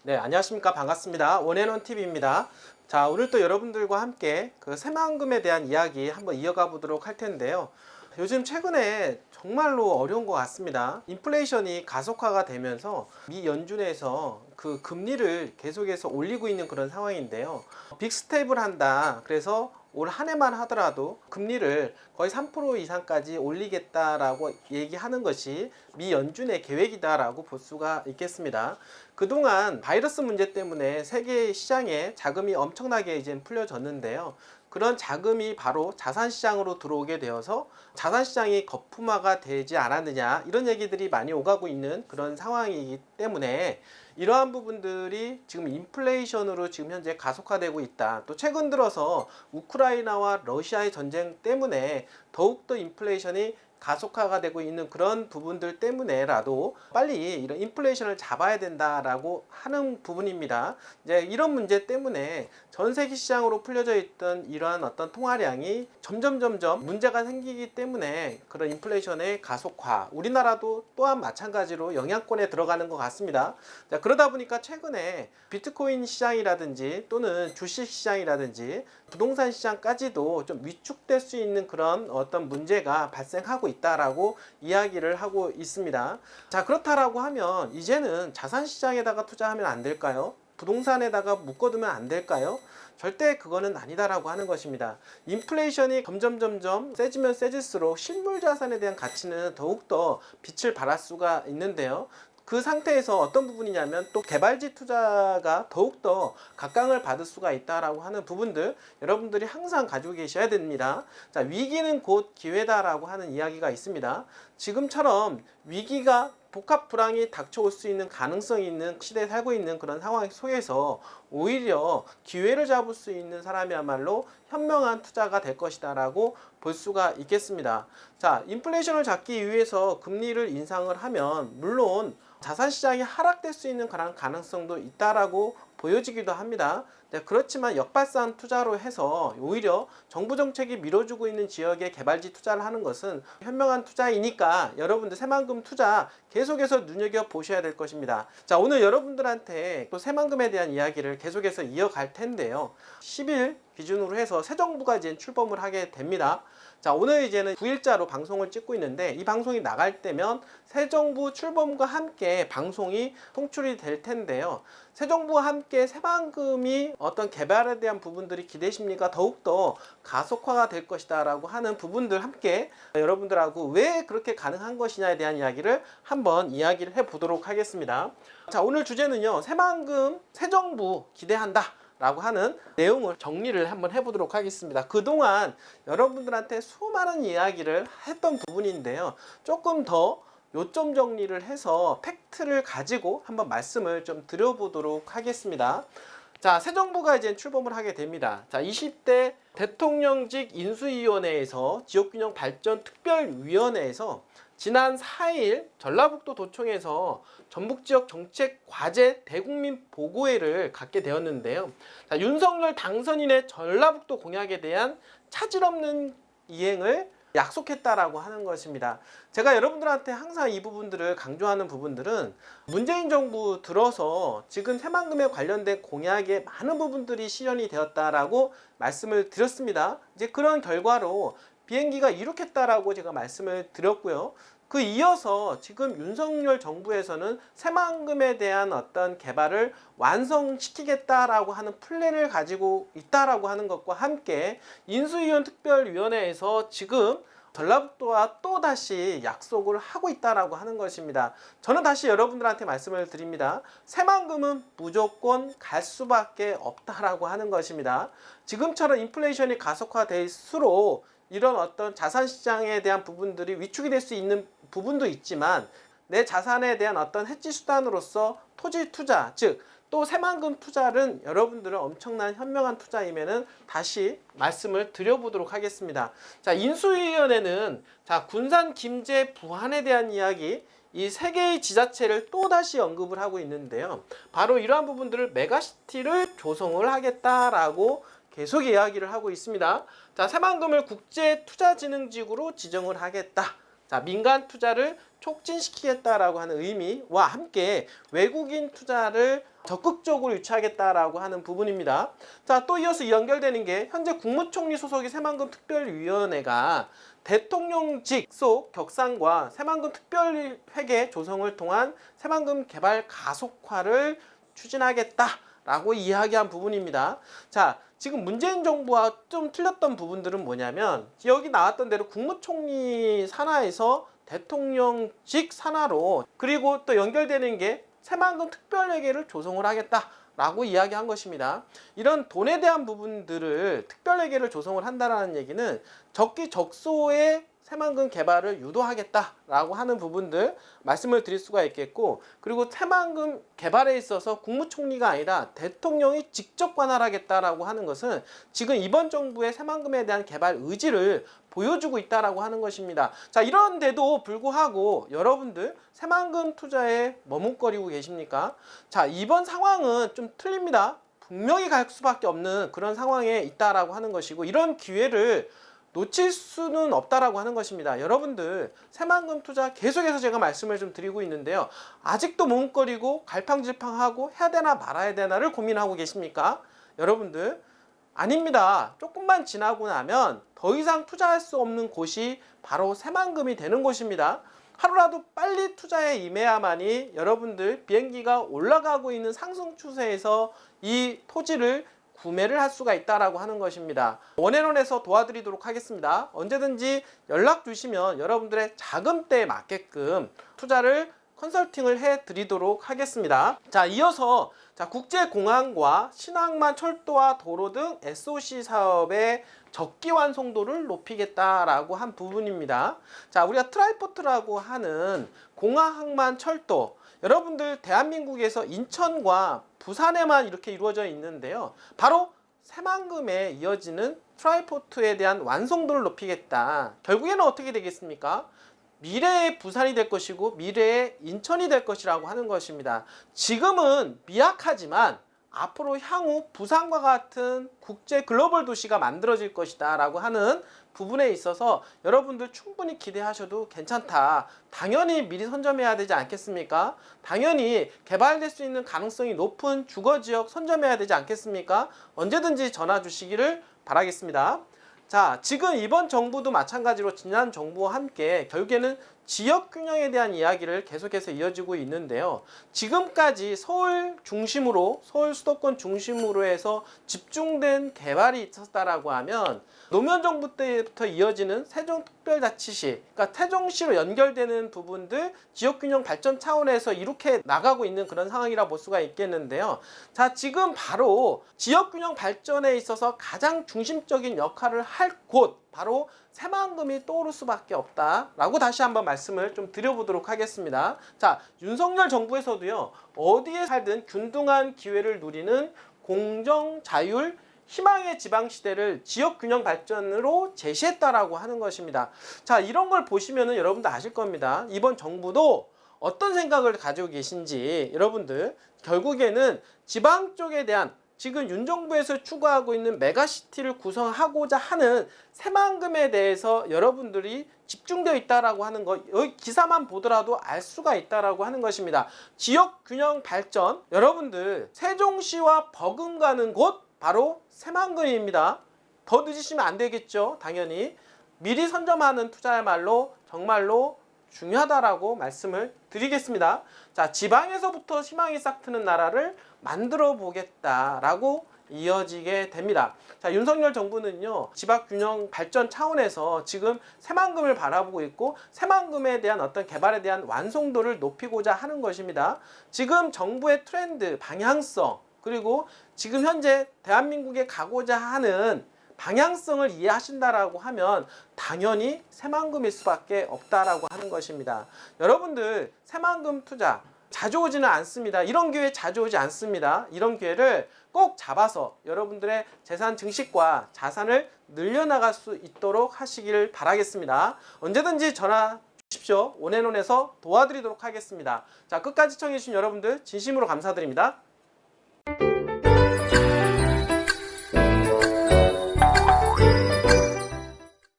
네, 안녕하십니까. 반갑습니다. 원앤원TV입니다. 자, 오늘 또 여러분들과 함께 그 새만금에 대한 이야기 한번 이어가 보도록 할 텐데요. 요즘 최근에 정말로 어려운 것 같습니다. 인플레이션이 가속화가 되면서 미 연준에서 그 금리를 계속해서 올리고 있는 그런 상황인데요. 빅스텝을 한다. 그래서 올 한 해만 하더라도 금리를 거의 3% 이상까지 올리겠다라고 얘기하는 것이 미 연준의 계획이다라고 볼 수가 있겠습니다. 그동안 바이러스 문제 때문에 세계 시장에 자금이 엄청나게 이제 풀려졌는데요. 그런 자금이 바로 자산시장으로 들어오게 되어서 자산시장이 거품화가 되지 않았느냐, 이런 얘기들이 많이 오가고 있는 그런 상황이기 때문에 이러한 부분들이 지금 인플레이션으로 지금 현재 가속화되고 있다. 또 최근 들어서 우크라이나와 러시아의 전쟁 때문에 더욱더 인플레이션이 가속화가 되고 있는 그런 부분들 때문에라도 빨리 이런 인플레이션을 잡아야 된다라고 하는 부분입니다. 이제 이런 문제 때문에 전 세계 시장으로 풀려져 있던 이러한 어떤 통화량이 점점 문제가 생기기 때문에 그런 인플레이션의 가속화, 우리나라도 또한 마찬가지로 영향권에 들어가는 것 같습니다. 자, 그러다 보니까 최근에 비트코인 시장이라든지 또는 주식 시장이라든지 부동산 시장까지도 좀 위축될 수 있는 그런 어떤 문제가 발생하고 있다라고 이야기를 하고 있습니다. 자, 그렇다라고 하면 이제는 자산 시장에다가 투자하면 안 될까요? 부동산에다가 묶어두면 안 될까요? 절대 그거는 아니다라고 하는 것입니다. 인플레이션이 점점 세지면 세질수록 실물 자산에 대한 가치는 더욱더 빛을 발할 수가 있는데요. 그 상태에서 어떤 부분이냐면 또 개발지 투자가 더욱더 각광을 받을 수가 있다라고 하는 부분들, 여러분들이 항상 가지고 계셔야 됩니다. 자, 위기는 곧 기회다라고 하는 이야기가 있습니다. 지금처럼 위기가 복합 불황이 닥쳐올 수 있는 가능성이 있는 시대에 살고 있는 그런 상황 속에서 오히려 기회를 잡을 수 있는 사람이야말로 현명한 투자가 될 것이다 라고 볼 수가 있겠습니다. 자, 인플레이션을 잡기 위해서 금리를 인상을 하면 물론 자산시장이 하락될 수 있는 그런 가능성도 있다라고 보여지기도 합니다. 네, 그렇지만 역발상 투자로 해서 오히려 정부 정책이 밀어주고 있는 지역에 개발지 투자를 하는 것은 현명한 투자이니까 여러분들 새만금 투자 계속해서 눈여겨보셔야 될 것입니다. 자, 오늘 여러분들한테 또 새만금에 대한 이야기를 계속해서 이어갈 텐데요. 10일 기준으로 해서 새 정부가 이제 출범을 하게 됩니다. 자, 오늘 이제는 9일자로 방송을 찍고 있는데 이 방송이 나갈 때면 새 정부 출범과 함께 방송이 송출이 될 텐데요. 새 정부와 함께 새만금이 어떤 개발에 대한 부분들이 기대십니까? 더욱더 가속화가 될 것이다 라고 하는 부분들 함께 여러분들하고 왜 그렇게 가능한 것이냐에 대한 이야기를 한번 이야기를 해보도록 하겠습니다. 자, 오늘 주제는요, 새만금 새 정부 기대한다 라고 하는 내용을 정리를 한번 해보도록 하겠습니다. 그동안 여러분들한테 수많은 이야기를 했던 부분인데요, 조금 더 요점 정리를 해서 팩트를 가지고 한번 말씀을 좀 드려보도록 하겠습니다. 자, 새 정부가 이제 출범을 하게 됩니다. 자, 20대 대통령직 인수위원회에서 지역균형 발전 특별위원회에서 지난 4일 전라북도 도청에서 전북지역 정책 과제 대국민 보고회를 갖게 되었는데요. 자, 윤석열 당선인의 전라북도 공약에 대한 차질 없는 이행을 약속했다라고 하는 것입니다. 제가 여러분들한테 항상 이 부분들을 강조하는 부분들은 문재인 정부 들어서 지금 새만금에 관련된 공약의 많은 부분들이 실현이 되었다라고 말씀을 드렸습니다. 이제 그런 결과로 비행기가 이륙했다라고 제가 말씀을 드렸고요. 그 이어서 지금 윤석열 정부에서는 새만금에 대한 어떤 개발을 완성시키겠다라고 하는 플랜을 가지고 있다라고 하는 것과 함께 인수위원 특별위원회에서 지금 전라북도와 또 다시 약속을 하고 있다라고 하는 것입니다. 저는 다시 여러분들한테 말씀을 드립니다. 새만금은 무조건 갈 수밖에 없다라고 하는 것입니다. 지금처럼 인플레이션이 가속화될수록 이런 어떤 자산시장에 대한 부분들이 위축이 될 수 있는 부분도 있지만 내 자산에 대한 어떤 해지 수단으로서 토지 투자, 즉 또 새만금 투자는 여러분들은 엄청난 현명한 투자임에는 다시 말씀을 드려보도록 하겠습니다. 자, 인수위원회는 자, 군산 김제 부안에 대한 이야기, 이 세 개의 지자체를 또 다시 언급을 하고 있는데요. 바로 이러한 부분들을 메가시티를 조성을 하겠다라고 계속 이야기를 하고 있습니다. 자, 새만금을 국제투자진흥지구로 지정을 하겠다. 자, 민간 투자를 촉진시키겠다라고 하는 의미와 함께 외국인 투자를 적극적으로 유치하겠다라고 하는 부분입니다. 자, 또 이어서 연결되는 게 현재 국무총리 소속의 새만금 특별위원회가 대통령직 속 격상과 새만금 특별회계 조성을 통한 새만금 개발 가속화를 추진하겠다라고 이야기한 부분입니다. 자, 지금 문재인 정부와 좀 틀렸던 부분들은 뭐냐면 여기 나왔던 대로 국무총리 산하에서 대통령직 산하로 그리고 또 연결되는 게 새만금 특별회계를 조성을 하겠다라고 이야기한 것입니다. 이런 돈에 대한 부분들을 특별회계를 조성을 한다는 얘기는 적기적소의 새만금 개발을 유도하겠다라고 하는 부분들 말씀을 드릴 수가 있겠고, 그리고 새만금 개발에 있어서 국무총리가 아니라 대통령이 직접 관할하겠다라고 하는 것은 지금 이번 정부의 새만금에 대한 개발 의지를 보여주고 있다라고 하는 것입니다. 자, 이런데도 불구하고 여러분들 새만금 투자에 머뭇거리고 계십니까? 자, 이번 상황은 좀 틀립니다. 분명히 갈 수밖에 없는 그런 상황에 있다라고 하는 것이고, 이런 기회를 놓칠 수는 없다라고 하는 것입니다. 여러분들 새만금 투자 계속해서 제가 말씀을 좀 드리고 있는데요. 아직도 머뭇거리고 갈팡질팡하고 해야 되나 말아야 되나를 고민하고 계십니까? 여러분들 아닙니다. 조금만 지나고 나면 더 이상 투자할 수 없는 곳이 바로 새만금이 되는 곳입니다. 하루라도 빨리 투자에 임해야만이 여러분들 비행기가 올라가고 있는 상승 추세에서 이 토지를 구매를 할 수가 있다라고 하는 것입니다. 원앤원에서 도와드리도록 하겠습니다. 언제든지 연락 주시면 여러분들의 자금대에 맞게끔 투자를 컨설팅을 해드리도록 하겠습니다. 자, 이어서 국제공항과 신항만 철도와 도로 등 SOC 사업의 적기 완성도를 높이겠다라고 한 부분입니다. 자, 우리가 트라이포트라고 하는 공항 철도, 여러분들 대한민국에서 인천과 부산에만 이렇게 이루어져 있는데요. 바로 새만금에 이어지는 트라이포트에 대한 완성도를 높이겠다. 결국에는 어떻게 되겠습니까? 미래의 부산이 될 것이고 미래의 인천이 될 것이라고 하는 것입니다. 지금은 미약하지만 앞으로 향후 부산과 같은 국제 글로벌 도시가 만들어질 것이다 라고 하는 부분에 있어서 여러분들 충분히 기대하셔도 괜찮다. 당연히 미리 선점해야 되지 않겠습니까? 당연히 개발될 수 있는 가능성이 높은 주거지역 선점해야 되지 않겠습니까? 언제든지 전화 주시기를 바라겠습니다. 자, 지금 이번 정부도 마찬가지로 지난 정부와 함께 결국에는 지역 균형에 대한 이야기를 계속해서 이어지고 있는데요. 지금까지 서울 중심으로, 서울 수도권 중심으로 해서 집중된 개발이 있었다라고 하면 노무현 정부 때부터 이어지는 세종특별자치시, 그러니까 세종시로 연결되는 부분들 지역균형 발전 차원에서 이렇게 나가고 있는 그런 상황이라 볼 수가 있겠는데요. 자, 지금 바로 지역균형 발전에 있어서 가장 중심적인 역할을 할 곳, 바로 새만금이 떠오를 수밖에 없다라고 다시 한번 말씀을 좀 드려보도록 하겠습니다. 자, 윤석열 정부에서도요, 어디에 살든 균등한 기회를 누리는 공정, 자율, 희망의 지방시대를 지역균형 발전으로 제시했다라고 하는 것입니다. 자, 이런 걸 보시면은 여러분들 아실 겁니다. 이번 정부도 어떤 생각을 가지고 계신지 여러분들 결국에는 지방 쪽에 대한 지금 윤 정부에서 추구하고 있는 메가시티를 구성하고자 하는 새만금에 대해서 여러분들이 집중되어 있다라고 하는 것, 여기 기사만 보더라도 알 수가 있다라고 하는 것입니다. 지역 균형 발전, 여러분들 세종시와 버금가는 곳 바로 새만금입니다. 더 늦으시면 안 되겠죠. 당연히 미리 선점하는 투자야말로 정말로 중요하다라고 말씀을 드리겠습니다. 자, 지방에서부터 희망이 싹 트는 나라를 만들어 보겠다라고 이어지게 됩니다. 자, 윤석열 정부는요, 지방균형 발전 차원에서 지금 새만금을 바라보고 있고 새만금에 대한 어떤 개발에 대한 완성도를 높이고자 하는 것입니다. 지금 정부의 트렌드, 방향성, 그리고 지금 현재 대한민국에 가고자 하는 방향성을 이해하신다라고 하면 당연히 새만금일 수밖에 없다라고 하는 것입니다. 여러분들 새만금 투자 자주 오지는 않습니다. 이런 기회 자주 오지 않습니다. 이런 기회를 꼭 잡아서 여러분들의 재산 증식과 자산을 늘려나갈 수 있도록 하시길 바라겠습니다. 언제든지 전화 주십시오. 원앤원에서 도와드리도록 하겠습니다. 자, 끝까지 시청해주신 여러분들 진심으로 감사드립니다.